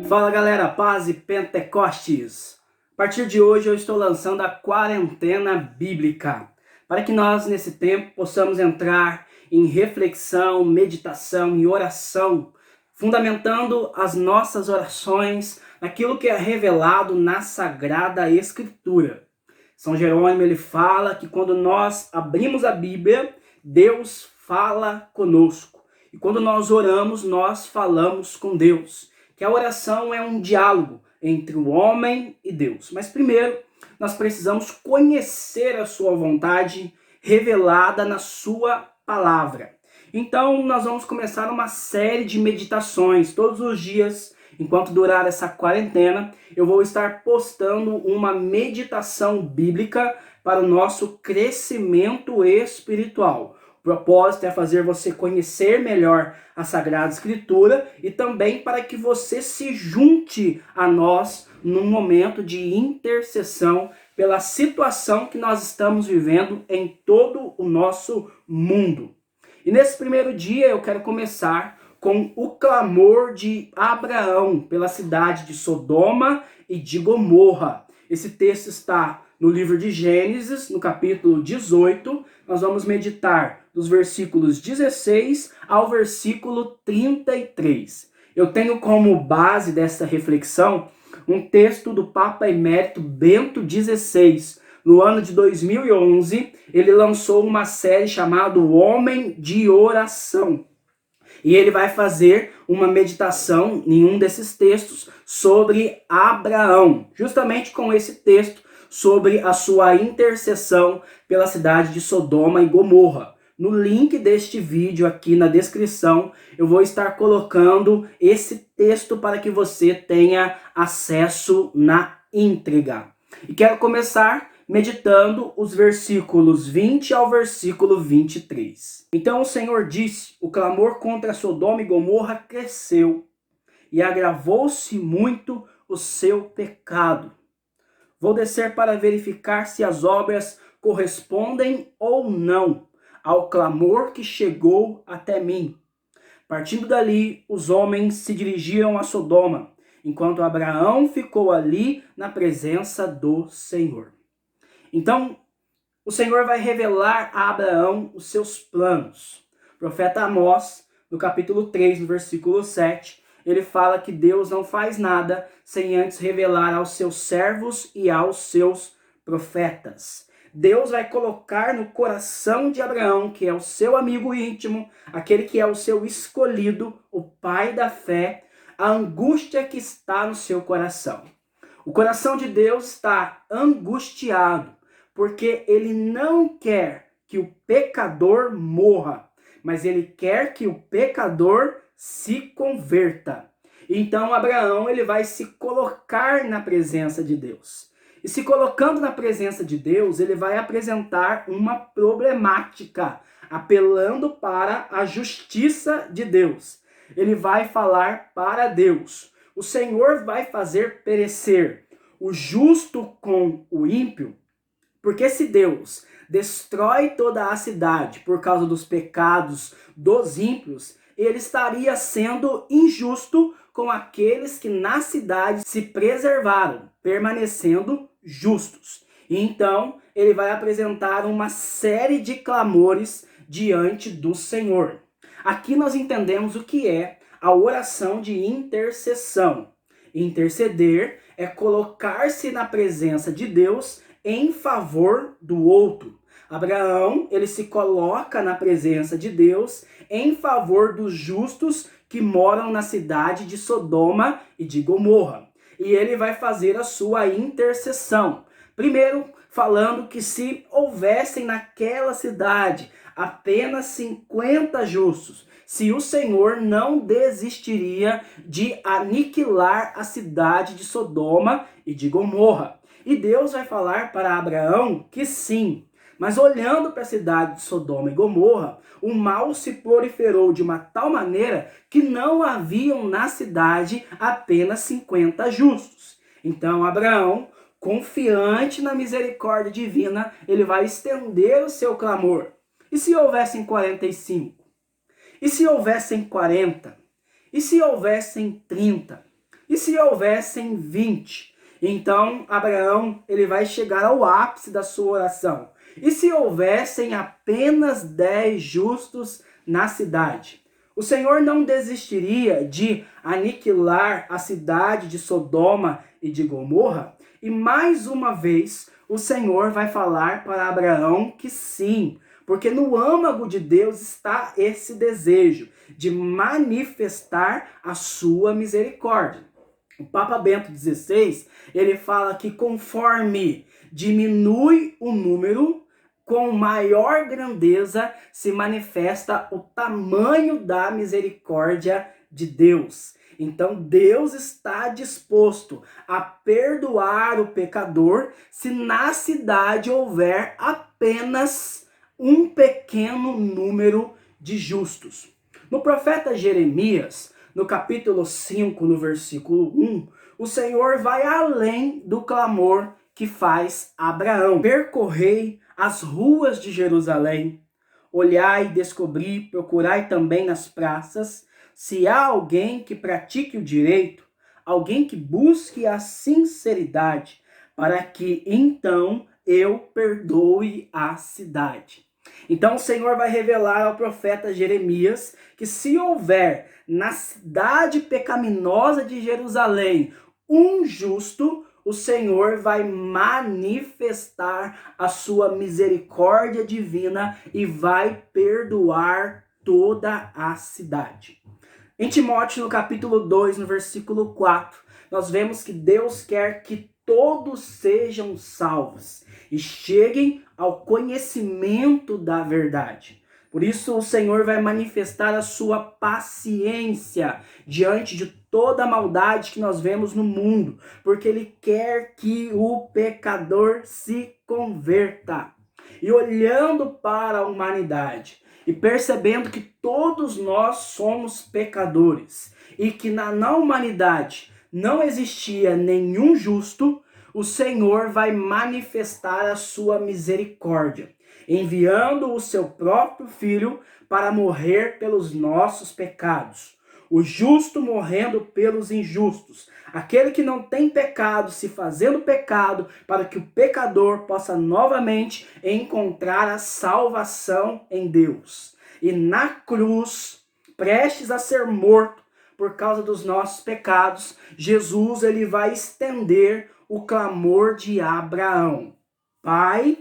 Fala galera, paz e Pentecostes! A partir de hoje eu estou lançando a quarentena bíblica, para que nós nesse tempo possamos entrar em reflexão, meditação e oração, fundamentando as nossas orações naquilo que é revelado na Sagrada Escritura. São Jerônimo ele fala que quando nós abrimos a Bíblia, Deus fala conosco. E quando nós oramos, nós falamos com Deus. Que a oração é um diálogo entre o homem e Deus. Mas primeiro, nós precisamos conhecer a sua vontade revelada na sua palavra. Então, nós vamos começar uma série de meditações todos os dias. Enquanto durar essa quarentena, eu vou estar postando uma meditação bíblica para o nosso crescimento espiritual. O propósito é fazer você conhecer melhor a Sagrada Escritura e também para que você se junte a nós num momento de intercessão pela situação que nós estamos vivendo em todo o nosso mundo. E nesse primeiro dia eu quero começar com o clamor de Abraão pela cidade de Sodoma e de Gomorra. Esse texto está no livro de Gênesis, no capítulo 18. Nós vamos meditar dos versículos 16 ao versículo 33. Eu tenho como base dessa reflexão um texto do Papa Emérito Bento XVI. No ano de 2011, ele lançou uma série chamada O Homem de Oração. E ele vai fazer uma meditação em um desses textos sobre Abraão, justamente com esse texto sobre a sua intercessão pela cidade de Sodoma e Gomorra. No link deste vídeo aqui na descrição, eu vou estar colocando esse texto para que você tenha acesso na íntegra. E quero começar meditando os versículos 20 ao versículo 23. Então o Senhor disse: o clamor contra Sodoma e Gomorra cresceu, e agravou-se muito o seu pecado. Vou descer para verificar se as obras correspondem ou não ao clamor que chegou até mim. Partindo dali, os homens se dirigiram a Sodoma, enquanto Abraão ficou ali na presença do Senhor. Então, o Senhor vai revelar a Abraão os seus planos. O profeta Amós, no capítulo 3, no versículo 7, ele fala que Deus não faz nada sem antes revelar aos seus servos e aos seus profetas. Deus vai colocar no coração de Abraão, que é o seu amigo íntimo, aquele que é o seu escolhido, o pai da fé, a angústia que está no seu coração. O coração de Deus está angustiado, porque ele não quer que o pecador morra, mas ele quer que o pecador se converta. Então Abraão ele vai se colocar na presença de Deus. E se colocando na presença de Deus, ele vai apresentar uma problemática, apelando para a justiça de Deus. Ele vai falar para Deus: o Senhor vai fazer perecer o justo com o ímpio? Porque se Deus destrói toda a cidade por causa dos pecados dos ímpios, ele estaria sendo injusto com aqueles que na cidade se preservaram, permanecendo justos. E então ele vai apresentar uma série de clamores diante do Senhor. Aqui nós entendemos o que é a oração de intercessão. Interceder é colocar-se na presença de Deus em favor do outro. Abraão, ele se coloca na presença de Deus em favor dos justos que moram na cidade de Sodoma e de Gomorra. E ele vai fazer a sua intercessão. Primeiro, falando que se houvessem naquela cidade apenas 50 justos, se o Senhor não desistiria de aniquilar a cidade de Sodoma e de Gomorra. E Deus vai falar para Abraão que sim, mas olhando para a cidade de Sodoma e Gomorra, o mal se proliferou de uma tal maneira que não haviam na cidade apenas 50 justos. Então Abraão, confiante na misericórdia divina, ele vai estender o seu clamor. E se houvessem 45? E se houvessem 40? E se houvessem 30? E se houvessem 20? Então Abraão ele vai chegar ao ápice da sua oração. E se houvessem apenas 10 justos na cidade? O Senhor não desistiria de aniquilar a cidade de Sodoma e de Gomorra? E mais uma vez, o Senhor vai falar para Abraão que sim, porque no âmago de Deus está esse desejo de manifestar a sua misericórdia. O Papa Bento XVI, ele fala que conforme diminui o número, com maior grandeza se manifesta o tamanho da misericórdia de Deus. Então Deus está disposto a perdoar o pecador se na cidade houver apenas um pequeno número de justos. No profeta Jeremias, no capítulo 5, no versículo 1, o Senhor vai além do clamor que faz Abraão. Percorrei as ruas de Jerusalém, olhai e descobri, procurai também nas praças, se há alguém que pratique o direito, alguém que busque a sinceridade, para que então eu perdoe a cidade. Então o Senhor vai revelar ao profeta Jeremias que se houver na cidade pecaminosa de Jerusalém um justo, o Senhor vai manifestar a sua misericórdia divina e vai perdoar toda a cidade. Em Timóteo, no capítulo 2, no versículo 4, nós vemos que Deus quer que todos sejam salvos e cheguem ao conhecimento da verdade. Por isso o Senhor vai manifestar a sua paciência diante de toda a maldade que nós vemos no mundo, porque Ele quer que o pecador se converta. E olhando para a humanidade e percebendo que todos nós somos pecadores e que na humanidade não existia nenhum justo, o Senhor vai manifestar a sua misericórdia, enviando o seu próprio Filho para morrer pelos nossos pecados. O justo morrendo pelos injustos. Aquele que não tem pecado se fazendo pecado para que o pecador possa novamente encontrar a salvação em Deus. E na cruz, prestes a ser morto por causa dos nossos pecados, Jesus ele vai estender o clamor de Abraão. Pai,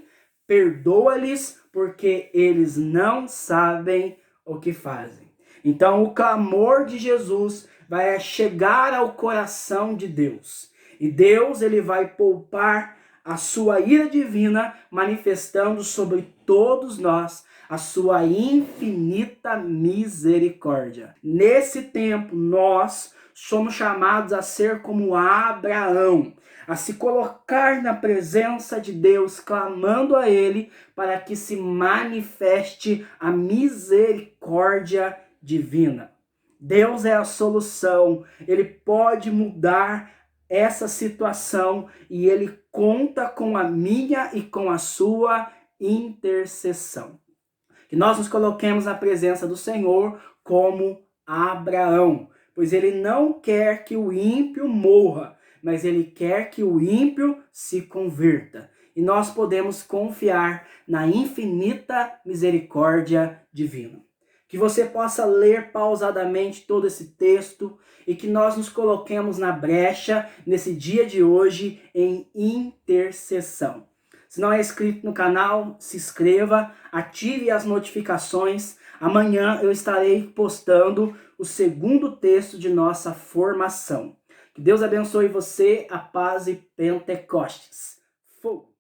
perdoa-lhes porque eles não sabem o que fazem. Então o clamor de Jesus vai chegar ao coração de Deus. E Deus ele vai poupar a sua ira divina, manifestando sobre todos nós a sua infinita misericórdia. Nesse tempo, nós somos chamados a ser como Abraão, a se colocar na presença de Deus, clamando a Ele para que se manifeste a misericórdia divina. Deus é a solução, Ele pode mudar essa situação e Ele conta com a minha e com a sua intercessão. Que nós nos coloquemos na presença do Senhor como Abraão, pois Ele não quer que o ímpio morra, mas Ele quer que o ímpio se converta. E nós podemos confiar na infinita misericórdia divina. Que você possa ler pausadamente todo esse texto e que nós nos coloquemos na brecha nesse dia de hoje em intercessão. Se não é inscrito no canal, se inscreva, ative as notificações. Amanhã eu estarei postando o segundo texto de nossa formação. Que Deus abençoe você, a paz e Pentecostes. Fogo!